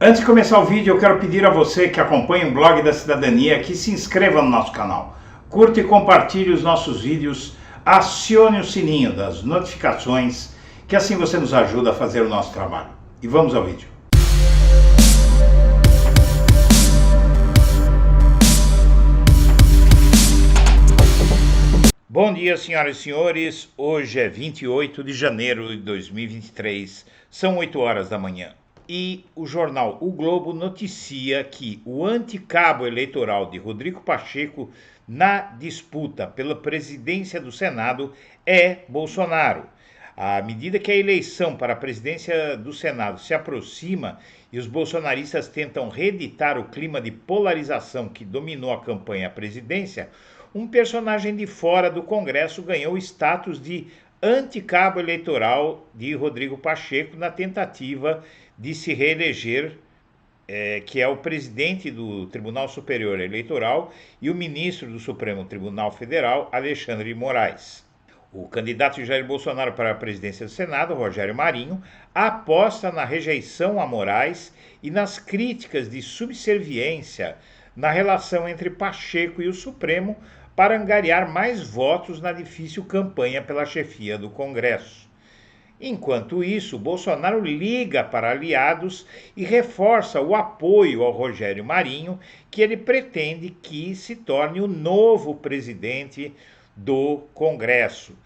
Antes de começar o vídeo, eu quero pedir a você que acompanha o Blog da Cidadania que se inscreva no nosso canal, curta e compartilhe os nossos vídeos, acione o sininho das notificações, que assim você nos ajuda a fazer o nosso trabalho. E vamos ao vídeo. Bom dia, senhoras e senhores. Hoje é 28 de janeiro de 2023, são 8 horas da manhã. E o jornal O Globo noticia que o anticabo eleitoral de Rodrigo Pacheco na disputa pela presidência do Senado é Bolsonaro. À medida que a eleição para a presidência do Senado se aproxima e os bolsonaristas tentam reeditar o clima de polarização que dominou a campanha à presidência, um personagem de fora do Congresso ganhou o status de anticabo eleitoral de Rodrigo Pacheco na tentativa de se reeleger, que é o presidente do Tribunal Superior Eleitoral e o ministro do Supremo Tribunal Federal, Alexandre de Moraes. O candidato Jair Bolsonaro para a presidência do Senado, Rogério Marinho, aposta na rejeição a Moraes e nas críticas de subserviência na relação entre Pacheco e o Supremo para angariar mais votos na difícil campanha pela chefia do Congresso. Enquanto isso, Bolsonaro liga para aliados e reforça o apoio ao Rogério Marinho, que ele pretende que se torne o novo presidente do Congresso.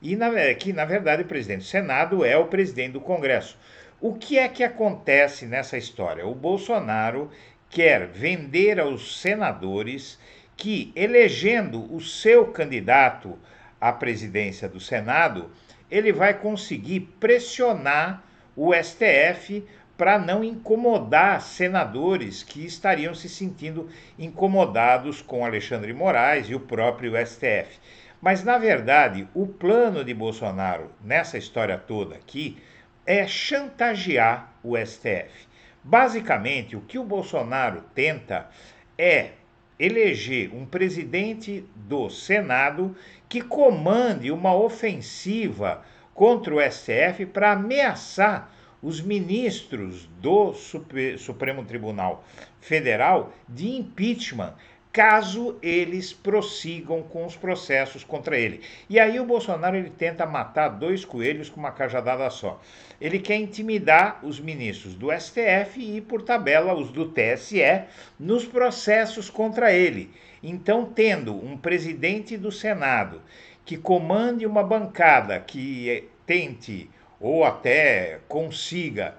E que, na verdade, o presidente do Senado é o presidente do Congresso. O que é que acontece nessa história? O Bolsonaro quer vender aos senadores que, elegendo o seu candidato à presidência do Senado, ele vai conseguir pressionar o STF para não incomodar senadores que estariam se sentindo incomodados com Alexandre de Moraes e o próprio STF. Mas, na verdade, o plano de Bolsonaro nessa história toda aqui é chantagear o STF. Basicamente, o que o Bolsonaro tenta é eleger um presidente do Senado que comande uma ofensiva contra o STF para ameaçar os ministros do Supremo Tribunal Federal de impeachment, caso eles prossigam com os processos contra ele. E aí o Bolsonaro ele tenta matar dois coelhos com uma cajadada só. Ele quer intimidar os ministros do STF e, por tabela, os do TSE nos processos contra ele. Então, tendo um presidente do Senado que comande uma bancada que tente ou até consiga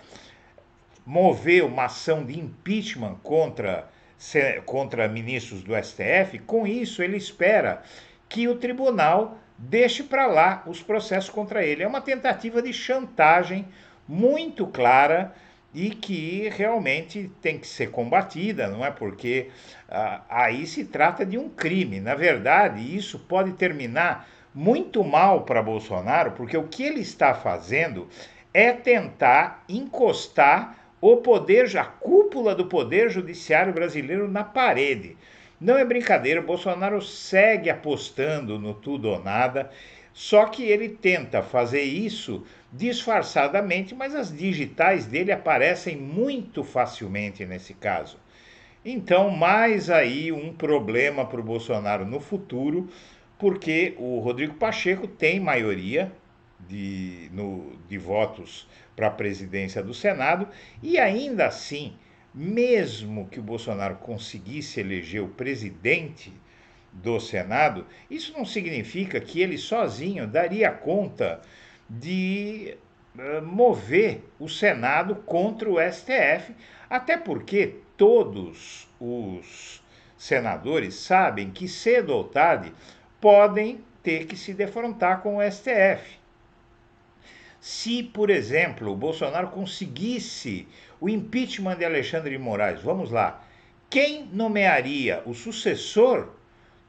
mover uma ação de impeachment contra ministros do STF, com isso ele espera que o tribunal deixe para lá os processos contra ele. É uma tentativa de chantagem muito clara e que realmente tem que ser combatida, não é? Porque aí se trata de um crime. Na verdade, isso pode terminar muito mal para Bolsonaro, porque o que ele está fazendo é tentar encostar a cúpula do Poder Judiciário brasileiro na parede. Não é brincadeira, Bolsonaro segue apostando no tudo ou nada, só que ele tenta fazer isso disfarçadamente, mas as digitais dele aparecem muito facilmente nesse caso. Então, mais aí um problema para o Bolsonaro no futuro, porque o Rodrigo Pacheco tem maioria de votos para a presidência do Senado, e ainda assim, mesmo que o Bolsonaro conseguisse eleger o presidente do Senado, isso não significa que ele sozinho daria conta de mover o Senado contra o STF, até porque todos os senadores sabem que cedo ou tarde podem ter que se defrontar com o STF. Se, por exemplo, o Bolsonaro conseguisse o impeachment de Alexandre de Moraes, vamos lá, quem nomearia o sucessor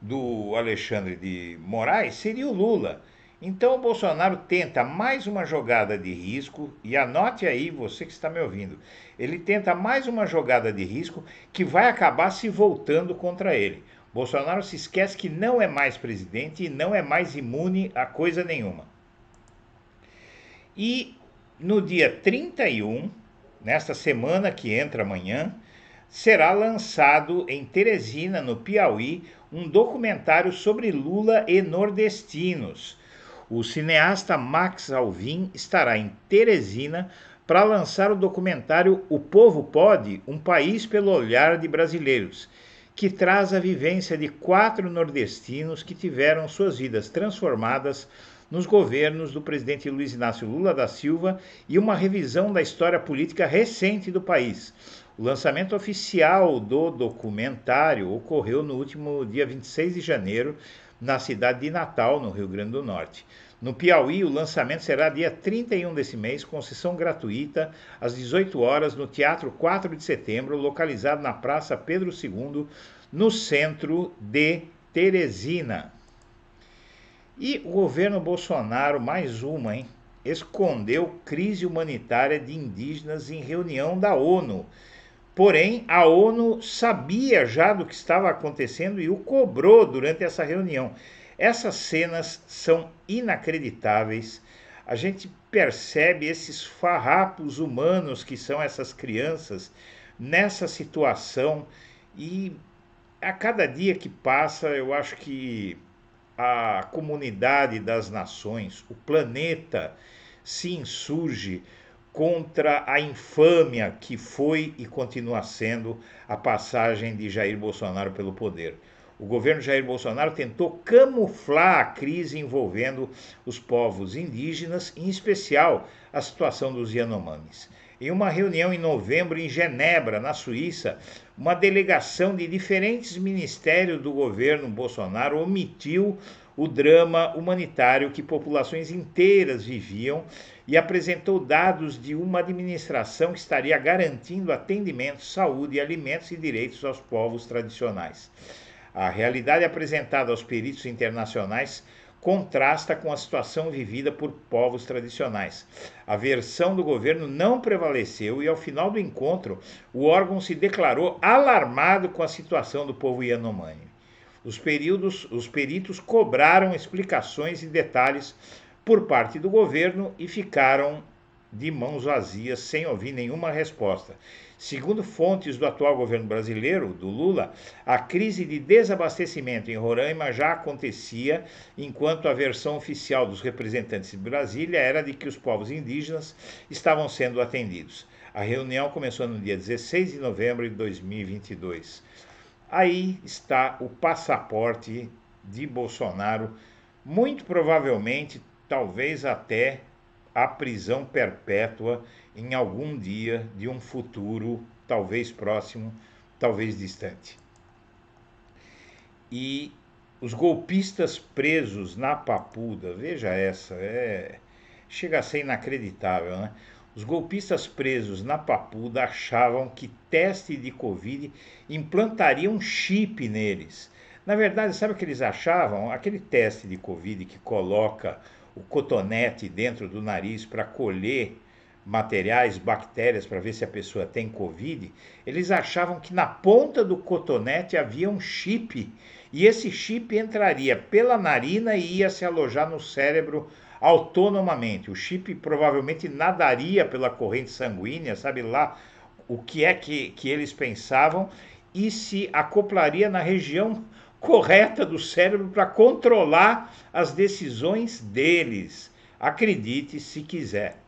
do Alexandre de Moraes seria o Lula. Então o Bolsonaro tenta mais uma jogada de risco, e anote aí, você que está me ouvindo, ele tenta mais uma jogada de risco que vai acabar se voltando contra ele. Bolsonaro se esquece que não é mais presidente e não é mais imune a coisa nenhuma. E no dia 31, nesta semana que entra amanhã, será lançado em Teresina, no Piauí, um documentário sobre Lula e nordestinos. O cineasta Max Alvim estará em Teresina para lançar o documentário O Povo Pode, um país pelo olhar de brasileiros, que traz a vivência de 4 nordestinos que tiveram suas vidas transformadas nos governos do presidente Luiz Inácio Lula da Silva e uma revisão da história política recente do país. O lançamento oficial do documentário ocorreu no último dia 26 de janeiro, na cidade de Natal, no Rio Grande do Norte. No Piauí, o lançamento será dia 31 desse mês, com sessão gratuita, às 18 horas, no Teatro 4 de Setembro, localizado na Praça Pedro II, no centro de Teresina. E o governo Bolsonaro, mais uma, escondeu crise humanitária de indígenas em reunião da ONU. Porém, a ONU sabia já do que estava acontecendo e o cobrou durante essa reunião. Essas cenas são inacreditáveis. A gente percebe esses farrapos humanos que são essas crianças nessa situação e a cada dia que passa, eu acho que a comunidade das nações, o planeta, se insurge contra a infâmia que foi e continua sendo a passagem de Jair Bolsonaro pelo poder. O governo Jair Bolsonaro tentou camuflar a crise envolvendo os povos indígenas, em especial a situação dos Yanomamis. Em uma reunião em novembro em Genebra, na Suíça, uma delegação de diferentes ministérios do governo Bolsonaro omitiu o drama humanitário que populações inteiras viviam e apresentou dados de uma administração que estaria garantindo atendimento, saúde, alimentos e direitos aos povos tradicionais. A realidade apresentada aos peritos internacionais contrasta com a situação vivida por povos tradicionais. A versão do governo não prevaleceu e, ao final do encontro, o órgão se declarou alarmado com a situação do povo Yanomami. Os peritos cobraram explicações e detalhes por parte do governo e ficaram de mãos vazias, sem ouvir nenhuma resposta. Segundo fontes do atual governo brasileiro, do Lula, a crise de desabastecimento em Roraima já acontecia, enquanto a versão oficial dos representantes de Brasília era de que os povos indígenas estavam sendo atendidos. A reunião começou no dia 16 de novembro de 2022. Aí está o passaporte de Bolsonaro, muito provavelmente, talvez até a prisão perpétua em algum dia de um futuro, talvez próximo, talvez distante. E os golpistas presos na Papuda, veja essa, chega a ser inacreditável, né? Os golpistas presos na Papuda achavam que teste de Covid implantaria um chip neles. Na verdade, sabe o que eles achavam? Aquele teste de Covid que coloca o cotonete dentro do nariz para colher materiais, bactérias, para ver se a pessoa tem Covid, eles achavam que na ponta do cotonete havia um chip, e esse chip entraria pela narina e ia se alojar no cérebro autonomamente. O chip provavelmente nadaria pela corrente sanguínea, sabe lá o que é que eles pensavam, e se acoplaria na região correta do cérebro para controlar as decisões deles. Acredite se quiser.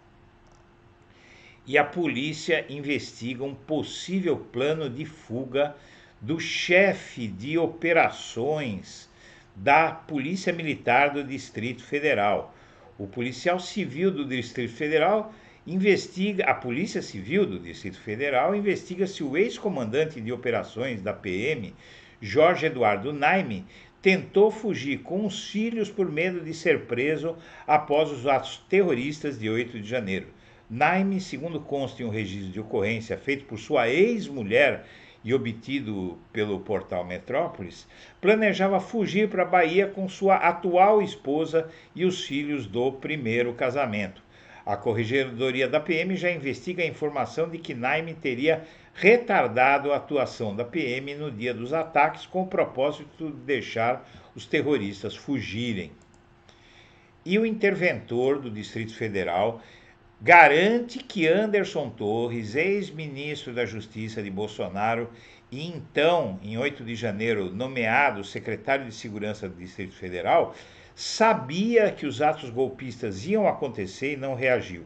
E a polícia investiga um possível plano de fuga do chefe de operações da Polícia Militar do Distrito Federal. O policial civil do Distrito Federal a Polícia Civil do Distrito Federal investiga se o ex-comandante de operações da PM, Jorge Eduardo Naime, tentou fugir com os filhos por medo de ser preso após os atos terroristas de 8 de janeiro. Naime, segundo consta em um registro de ocorrência feito por sua ex-mulher e obtido pelo portal Metrópolis, planejava fugir para a Bahia com sua atual esposa e os filhos do primeiro casamento. A Corregedoria da PM já investiga a informação de que Naime teria retardado a atuação da PM no dia dos ataques com o propósito de deixar os terroristas fugirem. E o interventor do Distrito Federal garante que Anderson Torres, ex-ministro da Justiça de Bolsonaro, e então, em 8 de janeiro, nomeado secretário de Segurança do Distrito Federal, sabia que os atos golpistas iam acontecer e não reagiu.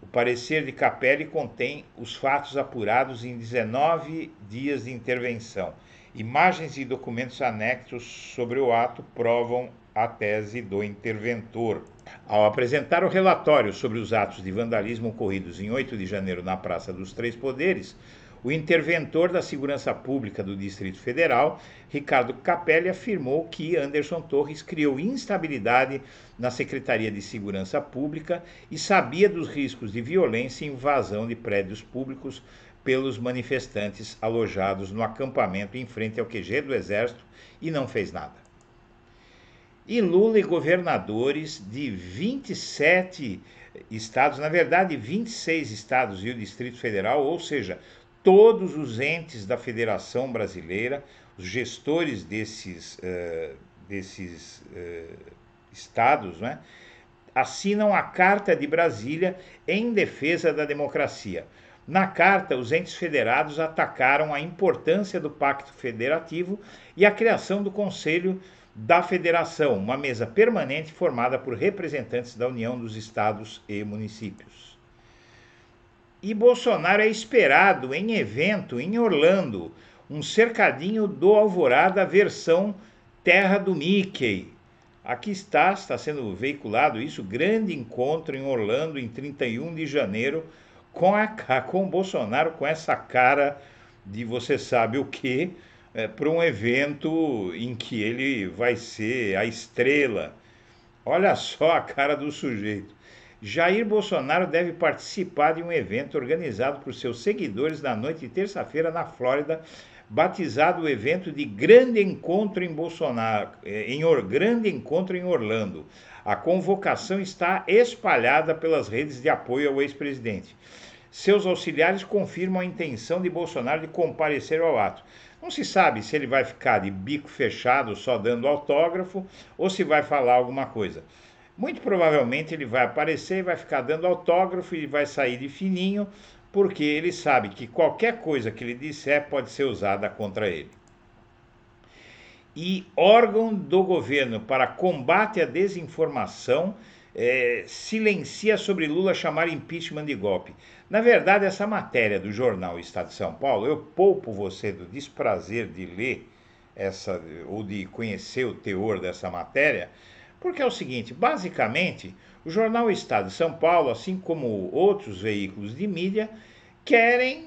O parecer de Capelli contém os fatos apurados em 19 dias de intervenção. Imagens e documentos anexos sobre o ato provam a tese do interventor. Ao apresentar o relatório sobre os atos de vandalismo ocorridos em 8 de janeiro na Praça dos Três Poderes, o interventor da Segurança Pública do Distrito Federal, Ricardo Capelli, afirmou que Anderson Torres criou instabilidade na Secretaria de Segurança Pública e sabia dos riscos de violência e invasão de prédios públicos pelos manifestantes alojados no acampamento em frente ao QG do Exército e não fez nada. E Lula e governadores de 27 estados, na verdade 26 estados e o Distrito Federal, ou seja, todos os entes da Federação Brasileira, os gestores desses estados, né, assinam a Carta de Brasília em defesa da democracia. Na carta, os entes federados atacaram a importância do Pacto Federativo e a criação do Conselho da Federação, uma mesa permanente formada por representantes da União dos Estados e Municípios. E Bolsonaro é esperado em evento em Orlando, um cercadinho do Alvorada versão Terra do Mickey. Aqui está sendo veiculado isso, grande encontro em Orlando em 31 de janeiro, com o Bolsonaro com essa cara de você sabe o quê, para um evento em que ele vai ser a estrela. Olha só a cara do sujeito. Jair Bolsonaro deve participar de um evento organizado por seus seguidores na noite de terça-feira na Flórida, batizado o evento de Grande Encontro em Grande Encontro em Orlando. A convocação está espalhada pelas redes de apoio ao ex-presidente. Seus auxiliares confirmam a intenção de Bolsonaro de comparecer ao ato. Não se sabe se ele vai ficar de bico fechado só dando autógrafo ou se vai falar alguma coisa. Muito provavelmente ele vai aparecer e vai ficar dando autógrafo e vai sair de fininho, porque ele sabe que qualquer coisa que ele disser pode ser usada contra ele. E órgão do governo para combate à desinformação silencia sobre Lula chamar impeachment de golpe. Na verdade, essa matéria do jornal Estado de São Paulo, eu poupo você do desprazer de ler ou de conhecer o teor dessa matéria, porque é o seguinte, basicamente, o jornal Estado de São Paulo, assim como outros veículos de mídia, querem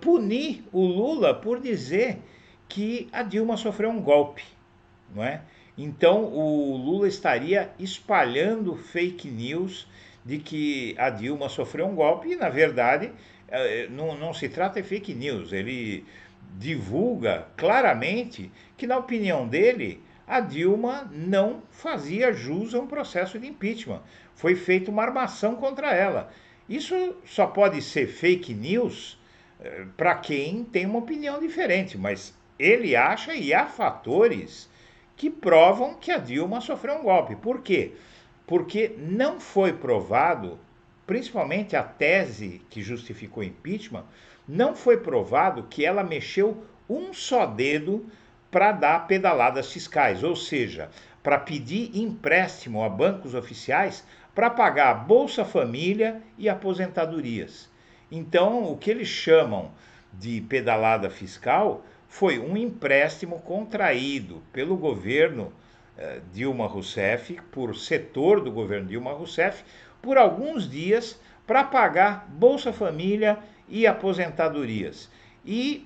punir o Lula por dizer que a Dilma sofreu um golpe, não é? Então, o Lula estaria espalhando fake news de que a Dilma sofreu um golpe e, na verdade, não se trata de fake news. Ele divulga claramente que, na opinião dele, a Dilma não fazia jus a um processo de impeachment. Foi feita uma armação contra ela. Isso só pode ser fake news para quem tem uma opinião diferente, mas ele acha e há fatores que provam que a Dilma sofreu um golpe. Por quê? Porque não foi provado, principalmente a tese que justificou o impeachment, não foi provado que ela mexeu um só dedo para dar pedaladas fiscais, ou seja, para pedir empréstimo a bancos oficiais para pagar Bolsa Família e aposentadorias. Então, o que eles chamam de pedalada fiscal foi um empréstimo contraído pelo governo Dilma Rousseff, por setor do governo Dilma Rousseff, por alguns dias para pagar Bolsa Família e aposentadorias. E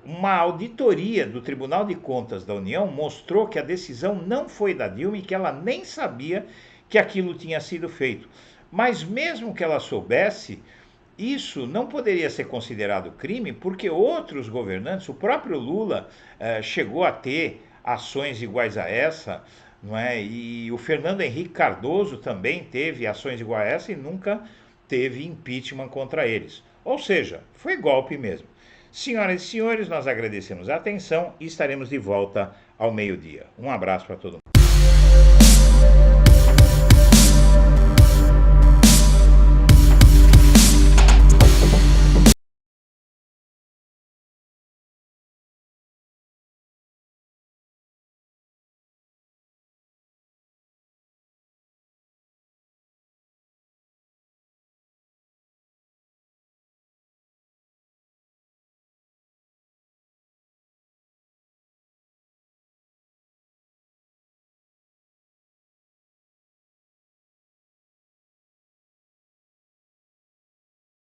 uma auditoria do Tribunal de Contas da União mostrou que a decisão não foi da Dilma e que ela nem sabia que aquilo tinha sido feito. Mas mesmo que ela soubesse, isso não poderia ser considerado crime porque outros governantes, o próprio Lula chegou a ter ações iguais a essa, não é? E o Fernando Henrique Cardoso também teve ações iguais a essa e nunca teve impeachment contra eles. Ou seja, foi golpe mesmo. Senhoras e senhores, nós agradecemos a atenção e estaremos de volta ao meio-dia. Um abraço para todo mundo.